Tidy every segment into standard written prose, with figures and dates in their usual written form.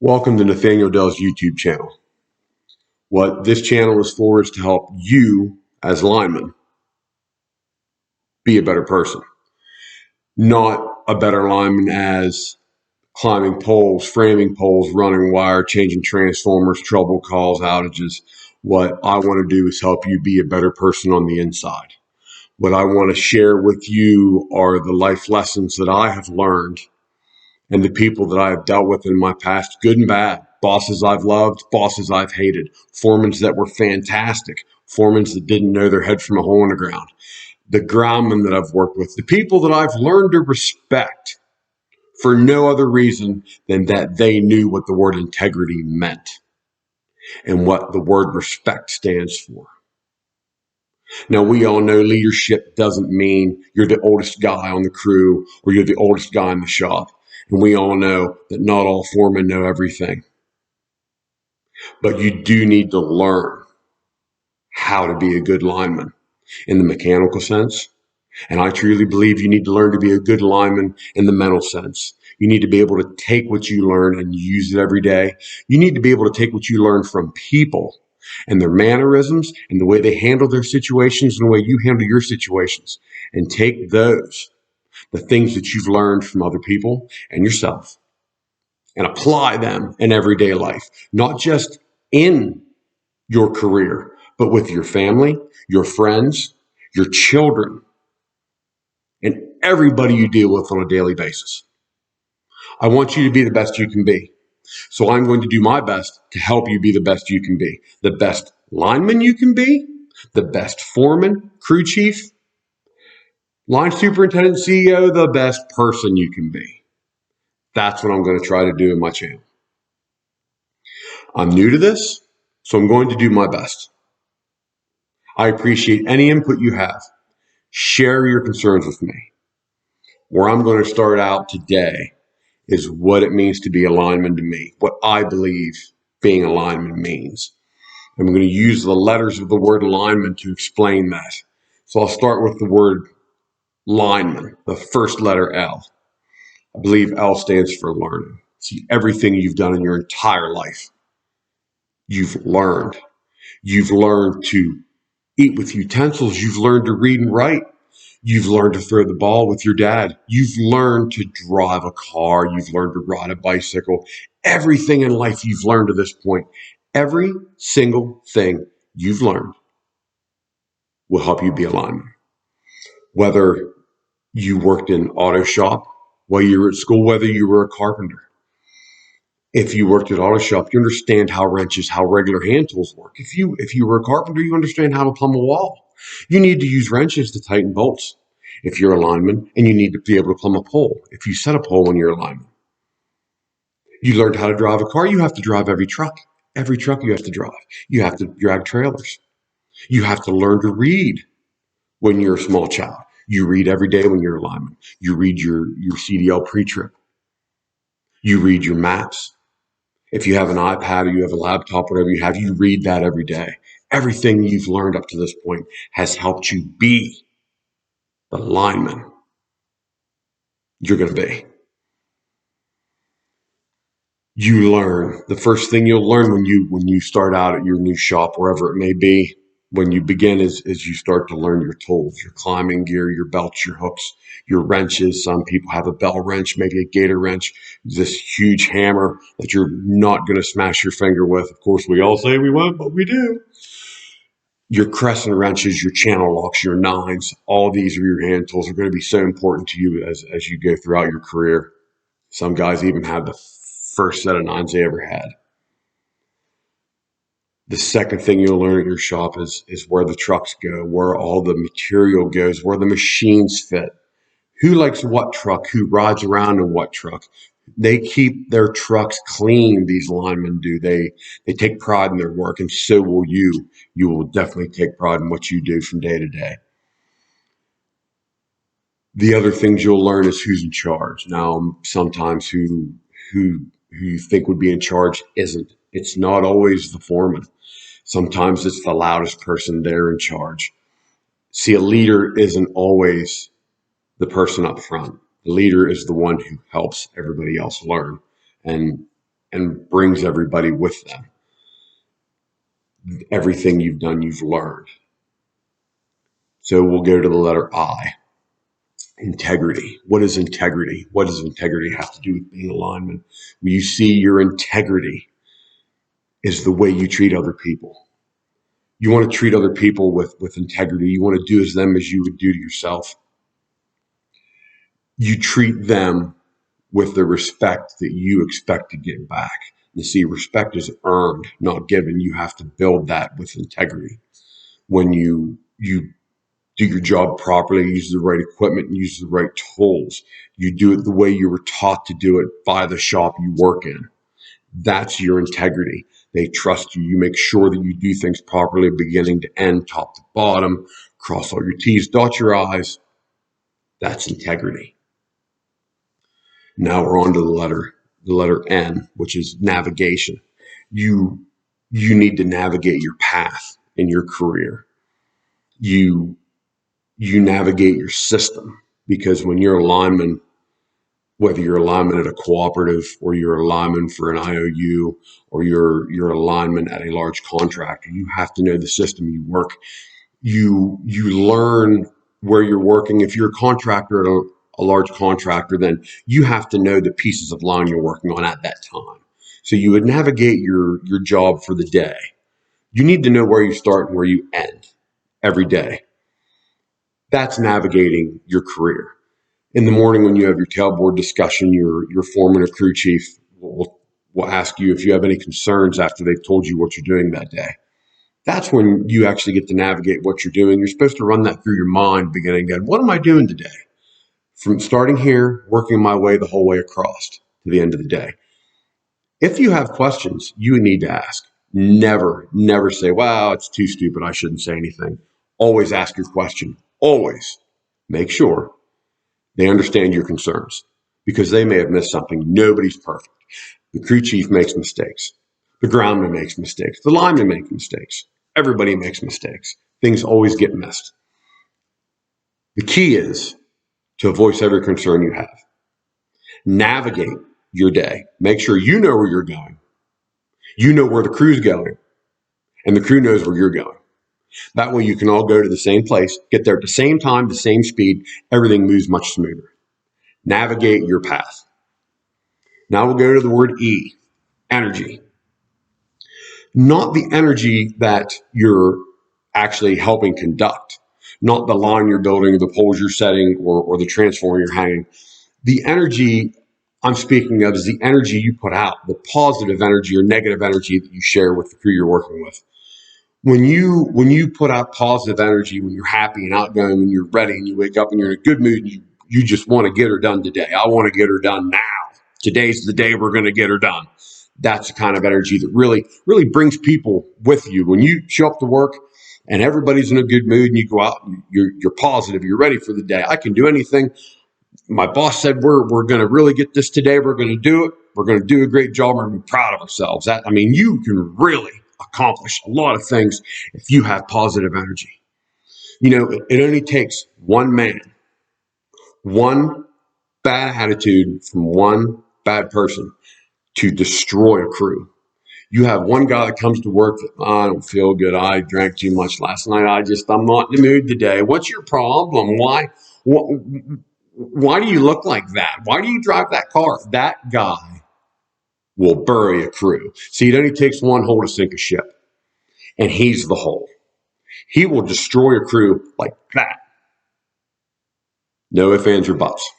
Welcome to Nathaniel Dell's YouTube channel. What this channel is for is to help you as linemen be a better person. Not a better lineman as climbing poles, framing poles, running wire, changing transformers, trouble calls, outages. What I want to do is help you be a better person on the inside. What I want to share with you are the life lessons that I have learned and the people that I have dealt with in my past, good and bad. Bosses I've loved, bosses I've hated, foremen that were fantastic, foremen that didn't know their head from a hole in the ground, the groundmen that I've worked with, the people that I've learned to respect for no other reason than that they knew what the word integrity meant and what the word respect stands for. Now, we all know leadership doesn't mean you're the oldest guy on the crew or you're the oldest guy in the shop. And we all know that not all foremen know everything. But you do need to learn how to be a good lineman in the mechanical sense. And I truly believe you need to learn to be a good lineman in the mental sense. You need to be able to take what you learn and use it every day. You need to be able to take what you learn from people and their mannerisms and the way they handle their situations and the way you handle your situations, and take those, the things that you've learned from other people and yourself, and apply them in everyday life, not just in your career, but with your family, your friends, your children, and everybody you deal with on a daily basis. I want you to be the best you can be. So I'm going to do my best to help you be the best you can be, the best lineman you can be, the best foreman, crew chief, line superintendent, CEO, the best person you can be. That's what I'm going to try to do in my channel. I'm new to this, so I'm going to do my best. I appreciate any input you have. Share your concerns with me. Where I'm going to start out today is what it means to be a lineman to me, what I believe being a lineman means. I'm going to use the letters of the word lineman to explain that. So I'll start with the word lineman, the first letter L. I believe L stands for learning. See, everything you've done in your entire life, you've learned. You've learned to eat with utensils. You've learned to read and write. You've learned to throw the ball with your dad. You've learned to drive a car. You've learned to ride a bicycle. Everything in life you've learned to this point. Every single thing you've learned will help you be a lineman. Whether you worked in auto shop while you were at school, whether you were a carpenter. If you worked at auto shop, you understand how wrenches, how regular hand tools work. If you were a carpenter, you understand how to plumb a wall. You need to use wrenches to tighten bolts. If you're a lineman, and you need to be able to plumb a pole. If you set a pole when you're a lineman. You learned how to drive a car. You have to drive every truck. Every truck you have to drive. You have to drag trailers. You have to learn to read when you're a small child. You read every day when you're a lineman. You read your CDL pre-trip. You read your maps. If you have an iPad or you have a laptop, whatever you have, you read that every day. Everything you've learned up to this point has helped you be the lineman you're going to be. You learn. The first thing you'll learn when you start out at your new shop, wherever it may be, when you begin is you start to learn your tools, your climbing gear, your belts, your hooks, your wrenches. Some people have a bell wrench, maybe a gator wrench, this huge hammer that you're not going to smash your finger with. Of course, we all say we won't, but we do. Your crescent wrenches, your channel locks, your nines, all these are your hand tools are going to be so important to you as you go throughout your career. Some guys even have the first set of nines they ever had. The second thing you'll learn at your shop is where the trucks go, where all the material goes, where the machines fit. Who likes what truck? Who rides around in what truck? They keep their trucks clean, these linemen do. They take pride in their work, and so will you. You will definitely take pride in what you do from day to day. The other things you'll learn is who's in charge. Now, sometimes who you think would be in charge isn't. It's not always the foreman. Sometimes it's the loudest person there in charge. See, a leader isn't always the person up front. The leader is the one who helps everybody else learn. And and brings everybody with them. Everything you've done, you've learned. So we'll go to the letter I. Integrity. What is integrity? What does integrity have to do with being a lineman? When you see your integrity is the way you treat other people. You want to treat other people with integrity. You want to do as them as you would do to yourself. You treat them with the respect that you expect to get back. You see, respect is earned, not given. You have to build that with integrity. When you do your job properly, use the right equipment, and use the right tools, you do it the way you were taught to do it by the shop you work in. That's your integrity. They trust you. You make sure that you do things properly, beginning to end, top to bottom, cross all your T's, dot your I's. That's integrity. Now we're on to the letter N, which is navigation. You need to navigate your path in your career. You navigate your system, because when you're a lineman, whether you're a lineman at a cooperative or you're a lineman for an IOU or you're a lineman at a large contractor, you have to know the system you work. You learn where you're working. If you're a contractor at a large contractor, then you have to know the pieces of line you're working on at that time. So you would navigate your job for the day. You need to know where you start and where you end every day. That's navigating your career. In the morning, when you have your tailboard discussion, your foreman or crew chief will ask you if you have any concerns after they've told you what you're doing that day. That's when you actually get to navigate what you're doing. You're supposed to run that through your mind, beginning again. What am I doing today? From starting here, working my way the whole way across to the end of the day. If you have questions, you need to ask. Never say, wow, it's too stupid, I shouldn't say anything. Always ask your question. Always. Make sure they understand your concerns, because they may have missed something. Nobody's perfect. The crew chief makes mistakes. The groundman makes mistakes. The lineman makes mistakes. Everybody makes mistakes. Things always get missed. The key is to voice every concern you have. Navigate your day. Make sure you know where you're going. You know where the crew's going, and the crew knows where you're going. That way you can all go to the same place, get there at the same time, the same speed. Everything moves much smoother. Navigate your path. Now we'll go to the word E, energy. Not the energy that you're actually helping conduct, not the line you're building, or the poles you're setting, or the transformer you're hanging. The energy I'm speaking of is the energy you put out, the positive energy or negative energy that you share with the crew you're working with. When you put out positive energy, when you're happy and outgoing, when you're ready and you wake up and you're in a good mood and you just want to get her done today. I want to get her done now. Today's the day we're going to get her done. That's the kind of energy that really brings people with you. When you show up to work and everybody's in a good mood and you go out and you're positive, you're ready for the day. I can do anything. My boss said we're going to really get this today. We're going to do it. We're going to do a great job. We're going to be proud of ourselves. You can really accomplish a lot of things if you have positive energy. It only takes one man, one bad attitude from one bad person to destroy a crew. You have one guy that comes to work that, I don't feel good. I drank too much last night. I'm not in the mood today. What's your problem? Why do you look like that? Why do you drive that car? That guy will bury a crew. See, it only takes one hole to sink a ship, and he's the hole. He will destroy a crew like that. No ifs, ands, or buts.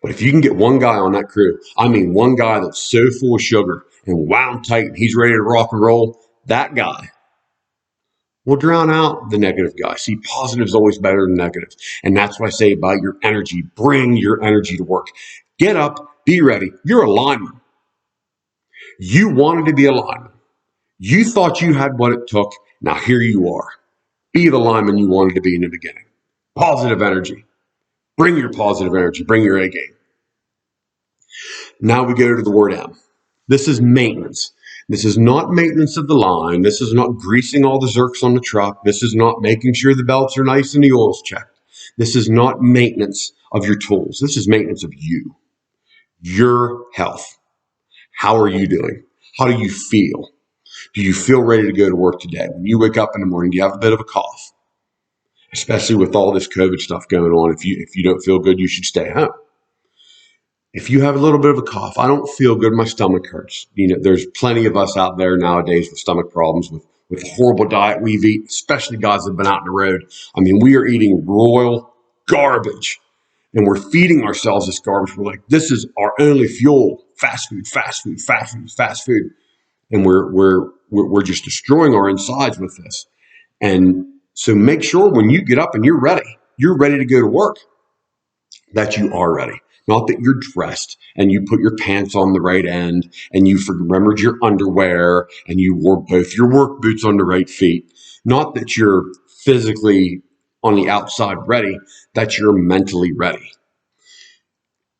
But if you can get one guy on that crew, one guy that's so full of sugar and wound tight and he's ready to rock and roll, that guy will drown out the negative guy. See, positive is always better than negative. And that's what I say about your energy. Bring your energy to work. Get up, be ready. You're a lineman. You wanted to be a lineman. You thought you had what it took. Now here you are. Be the lineman you wanted to be in the beginning. Positive energy. Bring your positive energy. Bring your A game. Now we go to the word M. This is maintenance. This is not maintenance of the line. This is not greasing all the zerks on the truck. This is not making sure the belts are nice and the oil's checked. This is not maintenance of your tools. This is maintenance of you, your health. How are you doing? How do you feel? Do you feel ready to go to work today? When you wake up in the morning, do you have a bit of a cough? Especially with all this COVID stuff going on. If you don't feel good, you should stay home. If you have a little bit of a cough, I don't feel good, my stomach hurts. There's plenty of us out there nowadays with stomach problems, with the horrible diet we've eaten, especially guys that have been out on the road. I mean, we are eating royal garbage and we're feeding ourselves this garbage. We're like, this is our only fuel. Fast food, fast food, fast food, fast food. And we're just destroying our insides with this. And so make sure when you get up and you're ready to go to work, that you are ready. Not that you're dressed and you put your pants on the right end and you remembered your underwear and you wore both your work boots on the right feet. Not that you're physically on the outside ready, that you're mentally ready.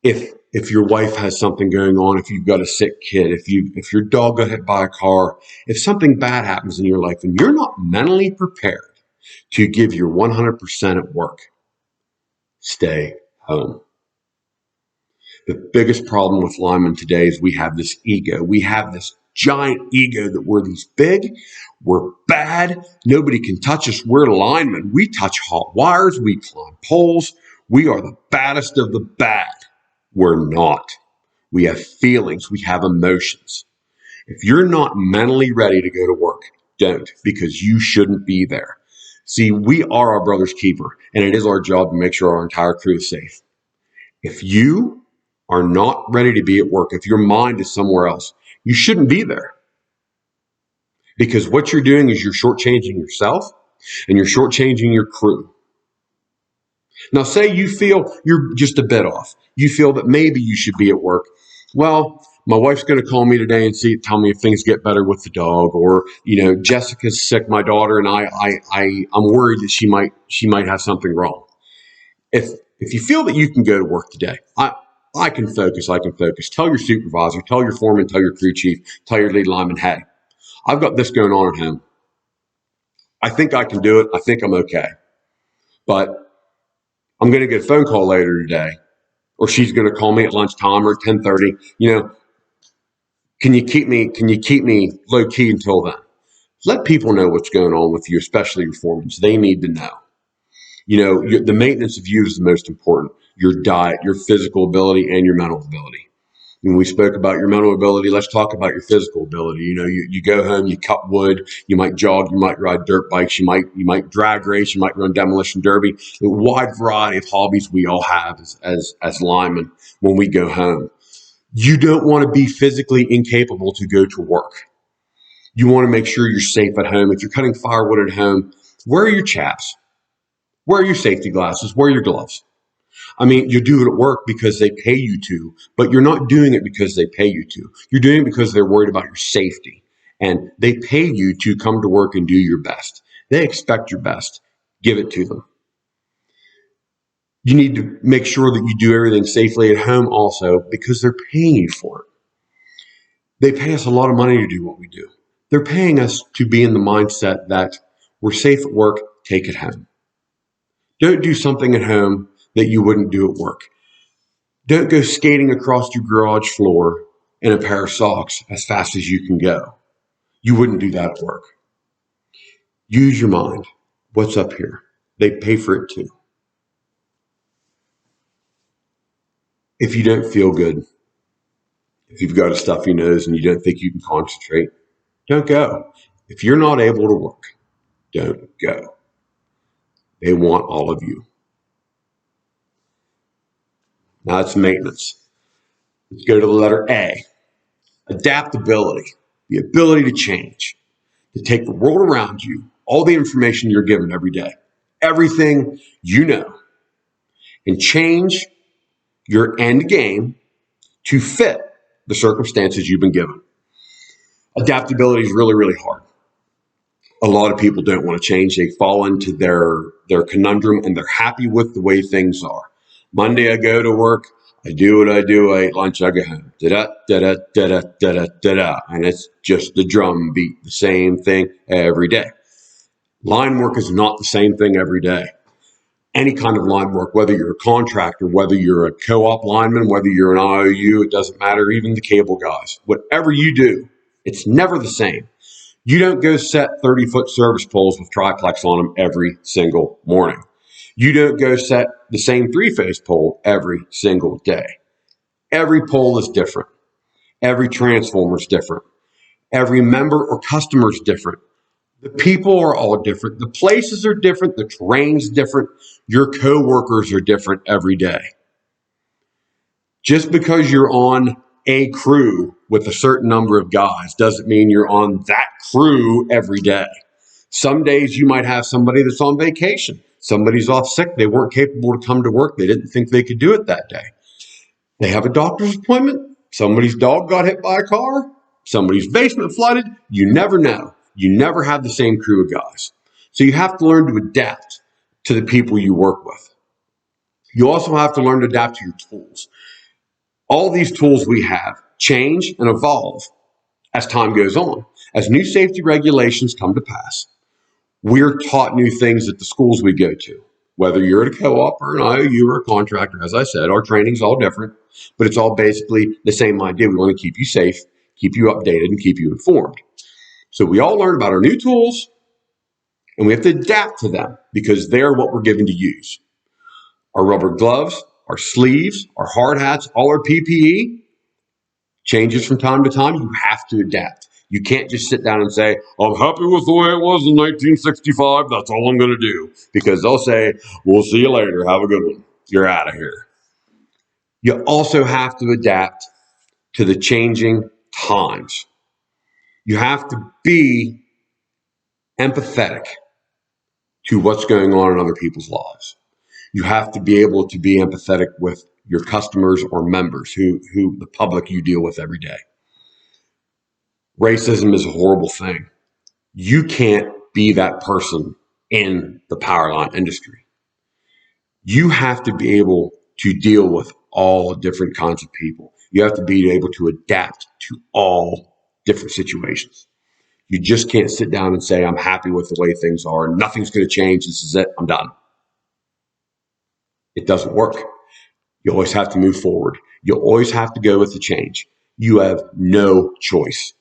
If your wife has something going on, if you've got a sick kid, if your dog got hit by a car, if something bad happens in your life and you're not mentally prepared to give your 100% at work, stay home. The biggest problem with linemen today is we have this ego. We have this giant ego that we're these big, we're bad, nobody can touch us. We're linemen. We touch hot wires, we climb poles. We are the baddest of the bad. We're not. We have feelings, we have emotions. If you're not mentally ready to go to work, don't, because you shouldn't be there. See, we are our brother's keeper, and it is our job to make sure our entire crew is safe. If you are not ready to be at work, if your mind is somewhere else, you shouldn't be there. Because what you're doing is you're shortchanging yourself and you're shortchanging your crew. Now, say you feel you're just a bit off. You feel that maybe you should be at work. Well, my wife's going to call me today and tell me if things get better with the dog, or Jessica's sick, my daughter, and I'm worried that she might have something wrong. If you feel that you can go to work today, I can focus. Tell your supervisor, tell your foreman, tell your crew chief, tell your lead lineman, hey, I've got this going on at home. I think I can do it. I think I'm okay. But I'm going to get a phone call later today, or she's going to call me at lunchtime or 10:30. Can you keep me low key until then? Let people know what's going on with you, especially your foremen. They need to know. The maintenance of you is the most important. Your diet, your physical ability, and your mental ability. When we spoke about your mental ability, let's talk about your physical ability. You go home, you cut wood, you might jog, you might ride dirt bikes, you might drag race, you might run demolition derby. A wide variety of hobbies we all have as linemen when we go home. You don't want to be physically incapable to go to work. You want to make sure you're safe at home. If you're cutting firewood at home, wear your chaps. Wear your safety glasses. Wear your gloves. I mean, you do it at work because they pay you to, but you're not doing it because they pay you to. You're doing it because they're worried about your safety. And they pay you to come to work and do your best. They expect your best. Give it to them. You need to make sure that you do everything safely at home also, because they're paying you for it. They pay us a lot of money to do what we do. They're paying us to be in the mindset that we're safe at work, take it home. Don't do something at home that you wouldn't do at work. Don't go skating across your garage floor in a pair of socks as fast as you can go. You wouldn't do that at work. Use your mind. What's up here? They pay for it too. If you don't feel good, if you've got a stuffy nose and you don't think you can concentrate, don't go. If you're not able to work, don't go. They want all of you. Now it's maintenance. Let's go to the letter A. Adaptability, the ability to change, to take the world around you, all the information you're given every day, everything you know, and change your end game to fit the circumstances you've been given. Adaptability is really, really hard. A lot of people don't want to change. They fall into their conundrum and they're happy with the way things are. Monday I go to work, I do what I do, I eat lunch, I go home. Da-da, da-da, da-da, da-da, da-da. And it's just the drum beat, the same thing every day. Line work is not the same thing every day. any kind of line work, whether you're a contractor, whether you're a co-op lineman, whether you're an IOU, it doesn't matter, even the cable guys. Whatever you do, it's never the same. You don't go set 30-foot service poles with triplex on them every single morning. You don't go set the same three-phase pole every single day. Every pole is different. Every transformer is different. Every member or customer is different. The people are all different. The places are different. The terrain's different. Your coworkers are different every day. Just because you're on a crew with a certain number of guys doesn't mean you're on that crew every day. Some days you might have somebody that's on vacation. Somebody's off sick. They weren't capable to come to work. They didn't think they could do it that day. They have a doctor's appointment. Somebody's dog got hit by a car. Somebody's basement flooded. You never know. You never have the same crew of guys. So you have to learn to adapt to the people you work with. You also have to learn to adapt to your tools. All these tools we have change and evolve as time goes on. As new safety regulations come to pass, we're taught new things at the schools we go to. Whether you're at a co-op or an IOU or a contractor, as I said, our training's all different, but it's all basically the same idea. We want to keep you safe, keep you updated, and keep you informed. So we all learn about our new tools, and we have to adapt to them because they're what we're given to use. Our rubber gloves, our sleeves, our hard hats, all our PPE changes from time to time. You have to adapt. You can't just sit down and say, I'm happy with the way it was in 1965. That's all I'm going to do. Because they'll say, we'll see you later. Have a good one. You're out of here. You also have to adapt to the changing times. You have to be empathetic to what's going on in other people's lives. You have to be able to be empathetic with your customers or members, who the public you deal with every day. Racism is a horrible thing. You can't be that person in the power line industry. You have to be able to deal with all different kinds of people. You have to be able to adapt to all different situations. You just can't sit down and say, I'm happy with the way things are. Nothing's going to change. This is it. I'm done. It doesn't work. You always have to move forward. You always have to go with the change. You have no choice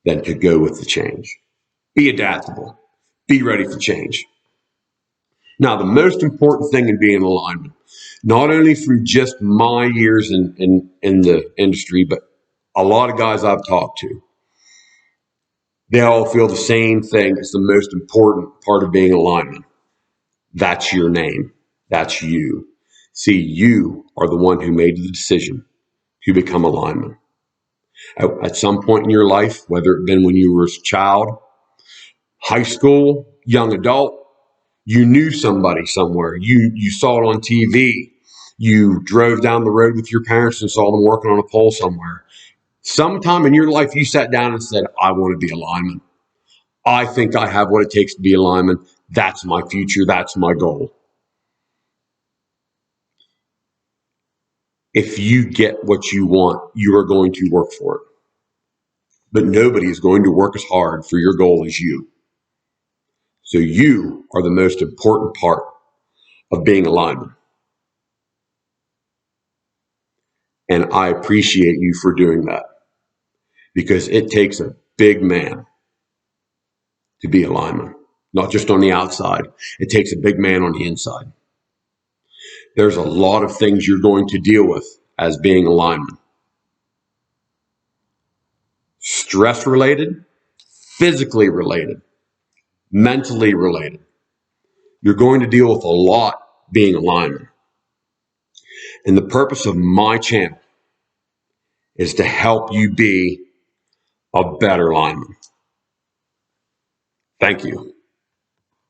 than to go with the change. Be adaptable. Be ready for change. Now, the most important thing in being a lineman, not only through just my years in the industry, but a lot of guys I've talked to, they all feel the same thing as the most important part of being a lineman. That's your name. That's you. See, you are the one who made the decision to become a lineman. At some point in your life, whether it been when you were a child, high school, young adult, you knew somebody somewhere. You saw it on TV. You drove down the road with your parents and saw them working on a pole somewhere. Sometime in your life, you sat down and said, I want to be a lineman. I think I have what it takes to be a lineman. That's my future. That's my goal. If you get what you want, you are going to work for it. But nobody is going to work as hard for your goal as you. So you are the most important part of being a lineman. And I appreciate you for doing that, because it takes a big man to be a lineman, not just on the outside. It takes a big man on the inside. There's a lot of things you're going to deal with as being a lineman. Stress related, physically related, mentally related. You're going to deal with a lot being a lineman. And the purpose of my channel is to help you be a better lineman. Thank you.